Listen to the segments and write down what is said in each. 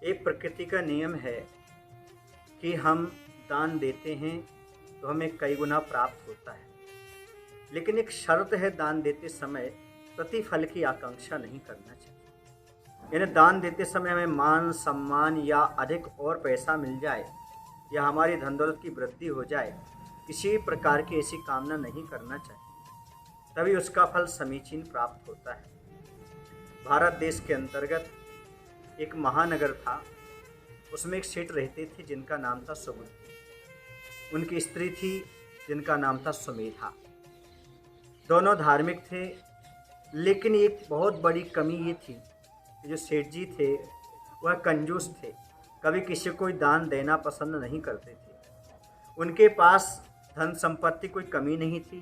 एक प्रकृति का नियम है कि हम दान देते हैं तो हमें कई गुना प्राप्त होता है। लेकिन एक शर्त है, दान देते समय प्रतिफल की आकांक्षा नहीं करना चाहिए। यानी दान देते समय हमें मान सम्मान या अधिक और पैसा मिल जाए या हमारी धन दौलत की वृद्धि हो जाए, किसी प्रकार की ऐसी कामना नहीं करना चाहिए, तभी उसका फल समीचीन प्राप्त होता है। भारत देश के अंतर्गत एक महानगर था। उसमें एक सेठ रहते थे जिनका नाम था सुबुद्धि। उनकी स्त्री थी जिनका नाम था सुमेधा। दोनों धार्मिक थे, लेकिन एक बहुत बड़ी कमी ये थी कि जो सेठ जी थे वह कंजूस थे, कभी किसी को दान देना पसंद नहीं करते थे। उनके पास धन संपत्ति कोई कमी नहीं थी,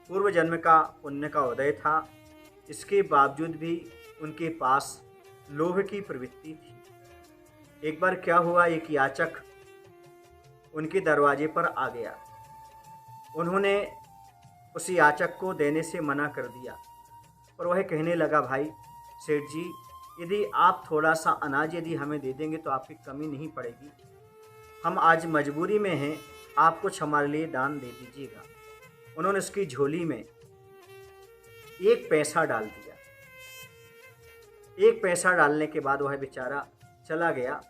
पूर्व जन्म का पुण्य का उदय था। इसके बावजूद भी उनके पास लोभ की प्रवृत्ति थी। एक बार क्या हुआ, एक याचक उनके दरवाजे पर आ गया। उन्होंने उस याचक को देने से मना कर दिया और वह कहने लगा, भाई सेठ जी, यदि आप थोड़ा सा अनाज यदि हमें दे देंगे तो आपकी कमी नहीं पड़ेगी। हम आज मजबूरी में हैं, आप कुछ हमारे लिए दान दे दीजिएगा। उन्होंने उसकी झोली में एक पैसा डाल दिया। एक पैसा डालने के बाद वह बेचारा चला गया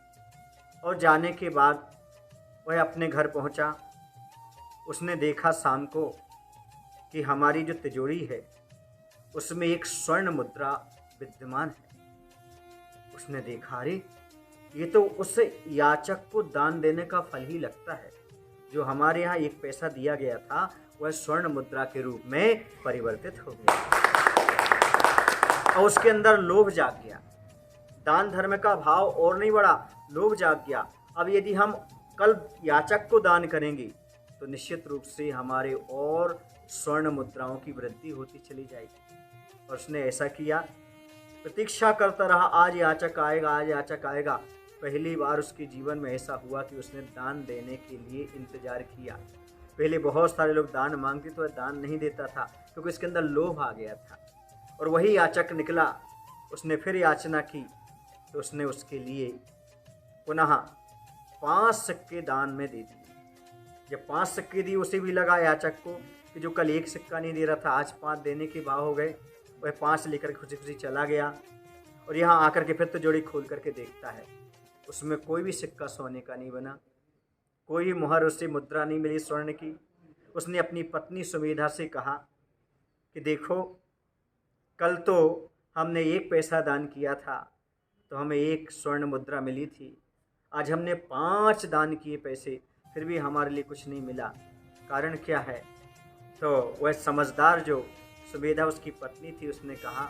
और जाने के बाद वह अपने घर पहुंचा। उसने देखा शाम को कि हमारी जो तिजोरी है उसमें एक स्वर्ण मुद्रा विद्यमान है। उसने देखा, अरे ये तो उस याचक को दान देने का फल ही लगता है। जो हमारे यहाँ एक पैसा दिया गया था वह स्वर्ण मुद्रा के रूप में परिवर्तित हो गया और उसके अंदर लोभ जाग गया। दान धर्म का भाव और नहीं बढ़ा, लोभ जाग गया। अब यदि हम कल याचक को दान करेंगे तो निश्चित रूप से हमारे और स्वर्ण मुद्राओं की वृद्धि होती चली जाएगी। और उसने ऐसा किया, प्रतीक्षा करता रहा, आज याचक आएगा, आज याचक आएगा। पहली बार उसके जीवन में ऐसा हुआ कि उसने दान देने के लिए इंतजार किया। पहले बहुत सारे लोग दान मांगते तो वह दान नहीं देता था क्योंकि उसके अंदर लोभ आ गया था। और वही याचक निकला, उसने फिर याचना की तो उसने उसके लिए पुनः 5 सिक्के दान में दे दिए। जब 5 सिक्के दिए, उसे भी लगा याचक को कि जो कल 1 सिक्का नहीं दे रहा था आज 5 देने के भाव हो गए। वह 5 लेकर खुशी खुशी चला गया और यहाँ आकर के फिर तो जोड़ी खोल करके देखता है, उसमें कोई भी सिक्का सोने का नहीं बना, कोई मुहर उससे मुद्रा नहीं मिली स्वर्ण की। उसने अपनी पत्नी सुमेधा से कहा कि देखो, कल तो हमने 1 पैसा दान किया था तो हमें 1 स्वर्ण मुद्रा मिली थी, आज हमने 5 दान किए पैसे, फिर भी हमारे लिए कुछ नहीं मिला। कारण क्या है? तो वह समझदार जो सुमेधा उसकी पत्नी थी, उसने कहा,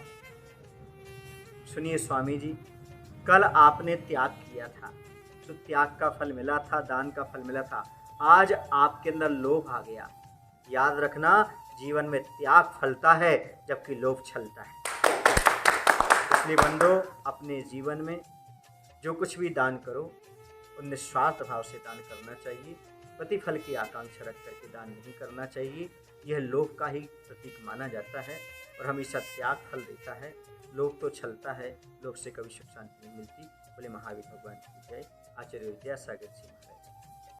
सुनिए स्वामी जी, कल आपने त्याग किया था तो त्याग का फल मिला था, दान का फल मिला था। आज आपके अंदर लोभ आ गया। याद रखना, जीवन में त्याग फलता है जबकि लोभ छलता है। इसलिए बंधो, अपने जीवन में जो कुछ भी दान करो वो निस्वार्थ भाव से दान करना चाहिए। प्रतिफल की आकांक्षा रख करके दान नहीं करना चाहिए। यह लोभ का ही प्रतीक माना जाता है और हमेशा त्याग फल देता है। लोभ तो छलता है, लोभ से कभी सुख शांति नहीं मिलती। बोले महावीर भगवान की जय। आचार्य विद्यासागर जी महाराज।